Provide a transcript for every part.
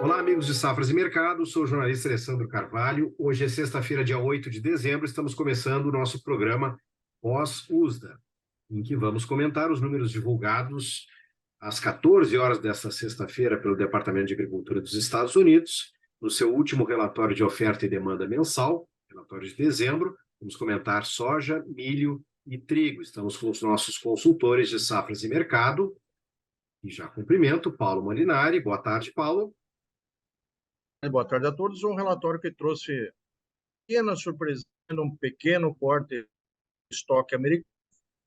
Olá, amigos de Safras e Mercado, sou o jornalista Alessandro Carvalho. Hoje é sexta-feira, dia 8 de dezembro, estamos começando o nosso programa Pós-USDA, em que vamos comentar os números divulgados às 14 horas desta sexta-feira pelo Departamento de Agricultura dos Estados Unidos, no seu último relatório de oferta e demanda mensal, relatório de dezembro. Vamos comentar soja, milho e trigo. Estamos com os nossos consultores de Safras e Mercado. E já cumprimento Paulo Molinari. Boa tarde, Paulo. Boa tarde a todos. Um relatório que trouxe pequena surpresa, um pequeno corte de estoque americano,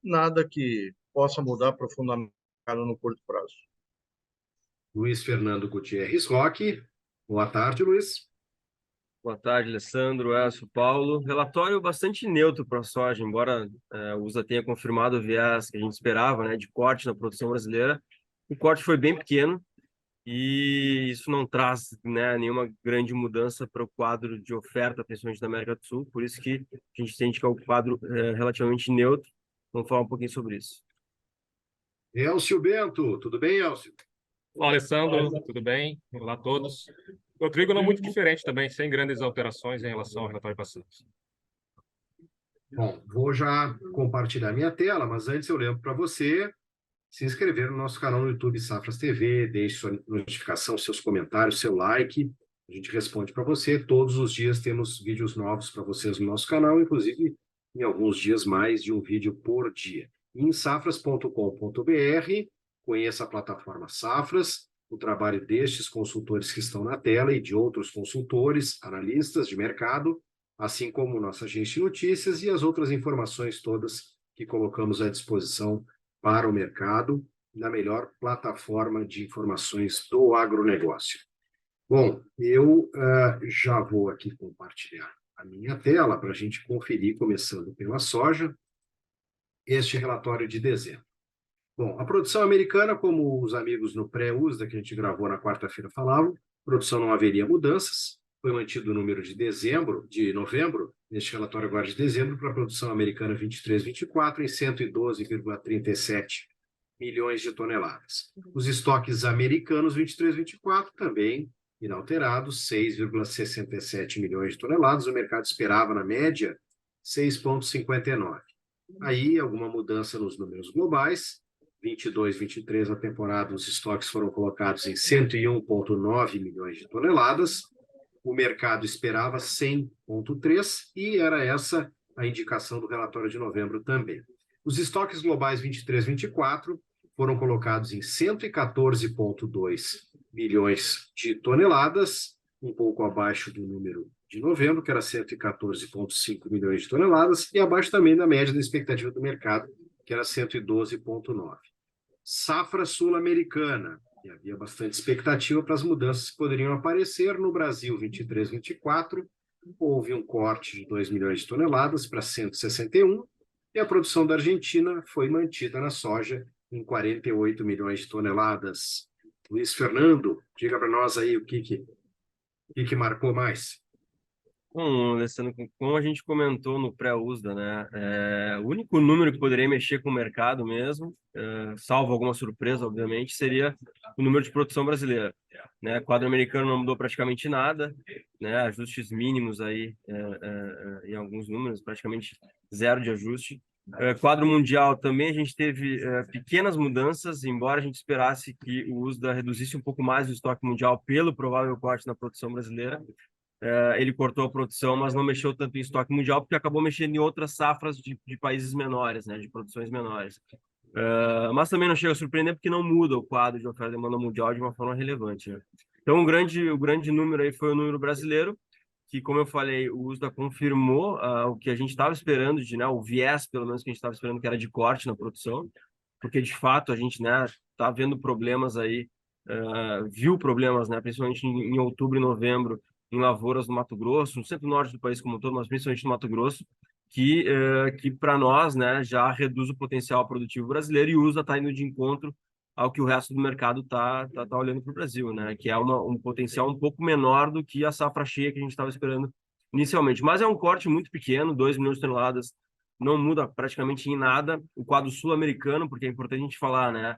nada que possa mudar profundamente no curto prazo. Luiz Fernando Gutierrez Roque. Boa tarde, Luiz. Boa tarde, Alessandro, Elcio, Paulo. Relatório bastante neutro para a soja, embora o USA tenha confirmado o viés que a gente esperava, né, de corte na produção brasileira. O corte foi bem pequeno e isso não traz, né, nenhuma grande mudança para o quadro de oferta, principalmente da América do Sul. Por isso que a gente entende que é um quadro relativamente neutro. Vamos falar um pouquinho sobre isso. Elcio Bento, tudo bem, Elcio? Olá, Alessandro, tudo bem? Olá a todos. O trigo não é muito diferente também, sem grandes alterações em relação ao relatório passado. Bom, vou já compartilhar minha tela, mas antes eu lembro para você se inscrever no nosso canal no YouTube Safras TV, deixe sua notificação, seus comentários, seu like. A gente responde para você. Todos os dias temos vídeos novos para vocês no nosso canal, inclusive em alguns dias mais de um vídeo por dia. Em safras.com.br, conheça a plataforma Safras, o trabalho destes consultores que estão na tela e de outros consultores, analistas de mercado, assim como nossa agência de notícias e as outras informações todas que colocamos à disposição para o mercado, na melhor plataforma de informações do agronegócio. Bom, eu já vou aqui compartilhar a minha tela para a gente conferir, começando pela soja, este relatório de dezembro. Bom, a produção americana, como os amigos no pré-USDA que a gente gravou na quarta-feira falavam, produção não haveria mudanças, foi mantido o número de novembro, neste relatório agora de dezembro, para a produção americana 23-24 em 112,37 milhões de toneladas. Os estoques americanos 23-24 também inalterados, 6,67 milhões de toneladas. O mercado esperava, na média, 6,59. Aí, alguma mudança nos números globais. 22-23, a temporada, os estoques foram colocados em 101,9 milhões de toneladas. O mercado esperava 100,3 e era essa a indicação do relatório de novembro também. Os estoques globais 23-24 foram colocados em 114,2 milhões de toneladas, um pouco abaixo do número de novembro, que era 114,5 milhões de toneladas, e abaixo também da média da expectativa do mercado, que era 112,9. Safra sul-americana, e havia bastante expectativa para as mudanças que poderiam aparecer. No Brasil, 23-24, houve um corte de 2 milhões de toneladas para 161, e a produção da Argentina foi mantida na soja em 48 milhões de toneladas. Luiz Fernando, diga para nós aí o que marcou mais. Bom, Alessandro, como a gente comentou no pré-USDA, né, o único número que poderia mexer com o mercado mesmo, salvo alguma surpresa, obviamente, seria o número de produção brasileira. Né? O quadro americano não mudou praticamente nada, né? Ajustes mínimos aí em alguns números, praticamente zero de ajuste. Quadro mundial também a gente teve pequenas mudanças, embora a gente esperasse que o USDA reduzisse um pouco mais o estoque mundial pelo provável corte na produção brasileira. Ele cortou a produção, mas não mexeu tanto em estoque mundial, porque acabou mexendo em outras safras de países menores, né, de produções menores. Mas também não chega a surpreender, porque não muda o quadro de oferta e demanda mundial de uma forma relevante. Né? Então, o grande número aí foi o número brasileiro, que, como eu falei, o USDA confirmou o que a gente estava esperando, né, o viés, pelo menos, que a gente estava esperando, que era de corte na produção, porque, de fato, a gente, né, está vendo problemas aí, viu problemas, né, principalmente em outubro e novembro, em lavouras no Mato Grosso, no centro-norte do país como um todo, mas principalmente no Mato Grosso, que para nós, né, já reduz o potencial produtivo brasileiro, e o USA está indo de encontro ao que o resto do mercado está olhando para o Brasil, né, que é um potencial um pouco menor do que a safra cheia que a gente estava esperando inicialmente. Mas é um corte muito pequeno, 2 milhões de toneladas, não muda praticamente em nada. O quadro sul-americano, porque é importante a gente falar, né,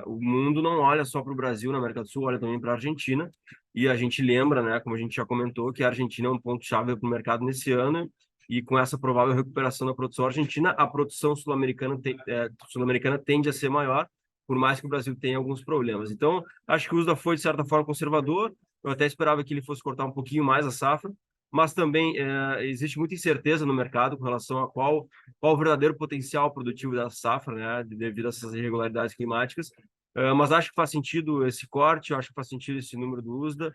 o mundo não olha só para o Brasil na América do Sul, olha também para a Argentina, e a gente lembra, né, como a gente já comentou, que a Argentina é um ponto-chave para o mercado nesse ano, e com essa provável recuperação da produção argentina, a produção sul-americana tende a ser maior, por mais que o Brasil tenha alguns problemas. Então, acho que o USDA foi, de certa forma, conservador. Eu até esperava que ele fosse cortar um pouquinho mais a safra, mas também existe muita incerteza no mercado com relação a qual o verdadeiro potencial produtivo da safra, né, devido a essas irregularidades climáticas. Mas acho que faz sentido esse corte, acho que faz sentido esse número do USDA,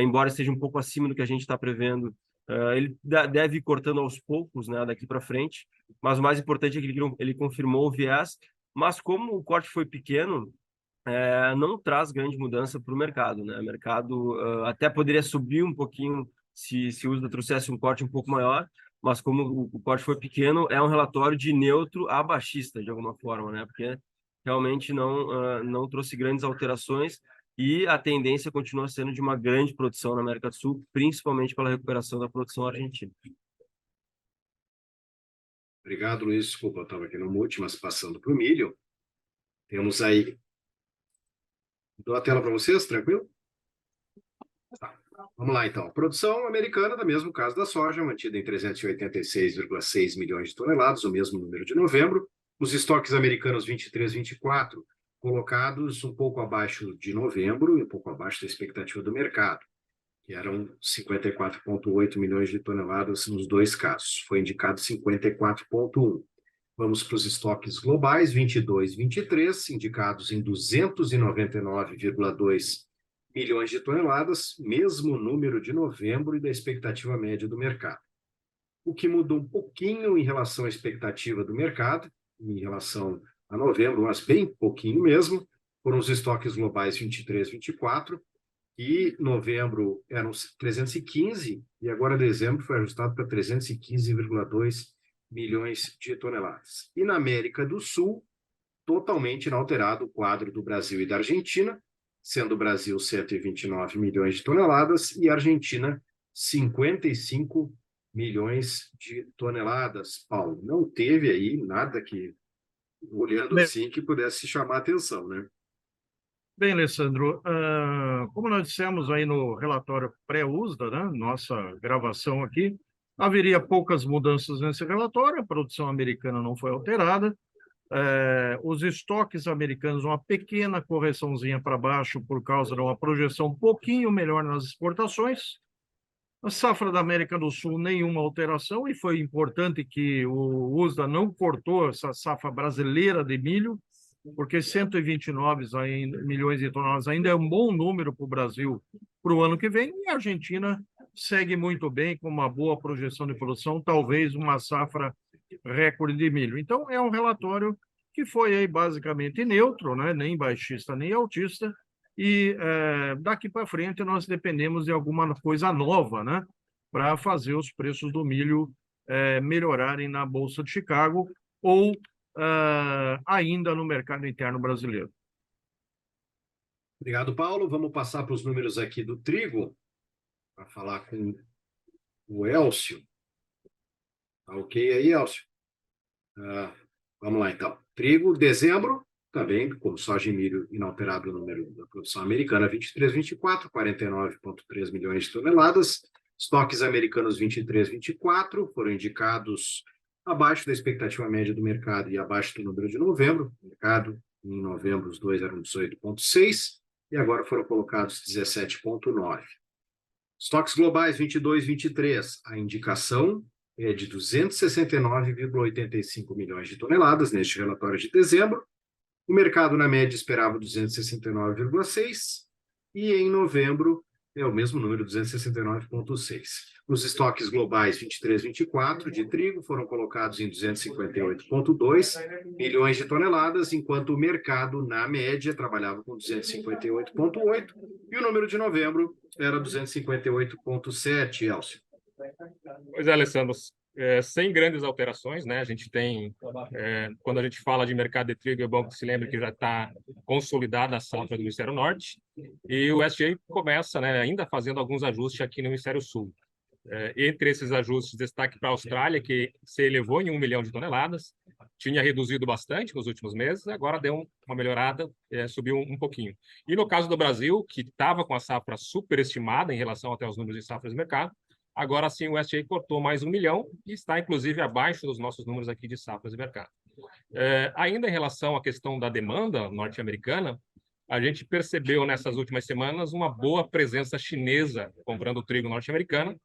embora esteja um pouco acima do que a gente está prevendo. Ele deve ir cortando aos poucos, né, daqui para frente, mas o mais importante é que ele confirmou o viés, mas como o corte foi pequeno, não traz grande mudança para o mercado, né? O mercado até poderia subir um pouquinho se o USDA trouxesse um corte um pouco maior, mas como o corte foi pequeno, é um relatório de neutro a baixista, de alguma forma, né? Porque realmente não trouxe grandes alterações e a tendência continua sendo de uma grande produção na América do Sul, principalmente pela recuperação da produção argentina. Obrigado, Luiz. Desculpa, eu estava aqui no mute, mas passando para o milho. Temos aí... Dou a tela para vocês, tranquilo? Tá. Vamos lá, então. Produção americana, do mesmo caso da soja, mantida em 386,6 milhões de toneladas, o mesmo número de novembro. Os estoques americanos 23, 24, colocados um pouco abaixo de novembro e um pouco abaixo da expectativa do mercado, que eram 54,8 milhões de toneladas nos dois casos. Foi indicado 54,1. Vamos para os estoques globais, 22, 23, indicados em 299,2 milhões de toneladas, mesmo número de novembro e da expectativa média do mercado. O que mudou um pouquinho em relação à expectativa do mercado, em relação a novembro, mas bem pouquinho mesmo, foram os estoques globais 23, 24, e novembro eram 315, e agora dezembro foi ajustado para 315,2 milhões de toneladas. E na América do Sul, totalmente inalterado o quadro do Brasil e da Argentina, sendo o Brasil 129 milhões de toneladas e a Argentina 55 milhões de toneladas. Paulo, não teve aí nada que, olhando assim, que pudesse chamar a atenção, né? Bem, Alessandro, como nós dissemos aí no relatório pré-USDA, né, nossa gravação aqui, haveria poucas mudanças nesse relatório, a produção americana não foi alterada, os estoques americanos, uma pequena correçãozinha para baixo por causa de uma projeção um pouquinho melhor nas exportações. A safra da América do Sul, nenhuma alteração, e foi importante que o USDA não cortou essa safra brasileira de milho, porque 129 milhões de toneladas ainda é um bom número para o Brasil para o ano que vem, e a Argentina segue muito bem, com uma boa projeção de produção, talvez uma safra recorde de milho. Então, é um relatório que foi aí basicamente neutro, né? Nem baixista nem altista, e daqui para frente nós dependemos de alguma coisa nova, né? Para fazer os preços do milho melhorarem na Bolsa de Chicago ou ainda no mercado interno brasileiro. Obrigado, Paulo. Vamos passar para os números aqui do trigo, para falar com o Elcio. Tá ok aí, Elcio? Vamos lá, então. Trigo, dezembro, também, como soja e milho, inalterado o número da produção americana, 23, 24, 49,3 milhões de toneladas. Estoques americanos 23, 24, foram indicados abaixo da expectativa média do mercado e abaixo do número de novembro. O mercado, em novembro, os dois eram 18,6 e agora foram colocados 17,9. Estoques globais 22, 23, a indicação é de 269,85 milhões de toneladas neste relatório de dezembro. O mercado, na média, esperava 269,6 e em novembro é o mesmo número, 269,6. Os estoques globais 23, 24 de trigo foram colocados em 258,2 milhões de toneladas, enquanto o mercado, na média, trabalhava com 258,8 e o número de novembro era 258,7, Elcio. Pois é, Alessandro, sem grandes alterações, né? A gente tem, quando a gente fala de mercado de trigo, é bom que se lembre que já está consolidada a safra do Hemisfério Norte, e o USDA começa, né, ainda fazendo alguns ajustes aqui no Hemisfério Sul. Entre esses ajustes, destaque para a Austrália, que se elevou em 1 milhão de toneladas, tinha reduzido bastante nos últimos meses, agora deu uma melhorada, subiu um pouquinho. E no caso do Brasil, que estava com a safra superestimada em relação até aos números de safras de mercado, agora sim o USDA cortou mais 1 milhão e está, inclusive, abaixo dos nossos números aqui de safras de mercado. Ainda em relação à questão da demanda norte-americana, a gente percebeu nessas últimas semanas uma boa presença chinesa comprando trigo norte-americano,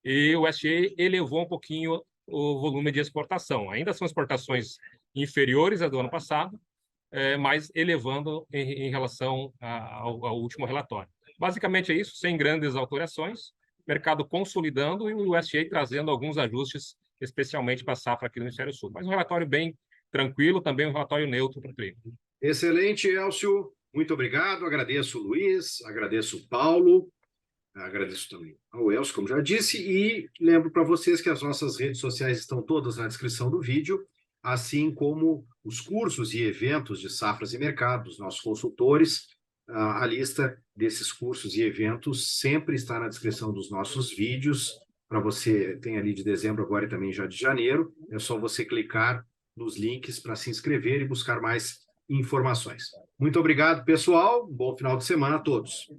e o USDA elevou um pouquinho o volume de exportação. Ainda são exportações inferiores à do ano passado, mas elevando em relação ao último relatório. Basicamente é isso, sem grandes alterações, mercado consolidando e o USDA trazendo alguns ajustes, especialmente para a safra aqui do Hemisfério Sul. Mas um relatório bem tranquilo, também um relatório neutro para o trigo. Excelente, Elcio. Muito obrigado. Agradeço o Luiz, agradeço o Paulo, agradeço também ao Elcio, como já disse, e lembro para vocês que as nossas redes sociais estão todas na descrição do vídeo, assim como os cursos e eventos de safras e mercados dos nossos consultores. A lista desses cursos e eventos sempre está na descrição dos nossos vídeos. Para você, tem ali de dezembro agora e também já de janeiro. É só você clicar nos links para se inscrever e buscar mais informações. Muito obrigado, pessoal. Bom final de semana a todos.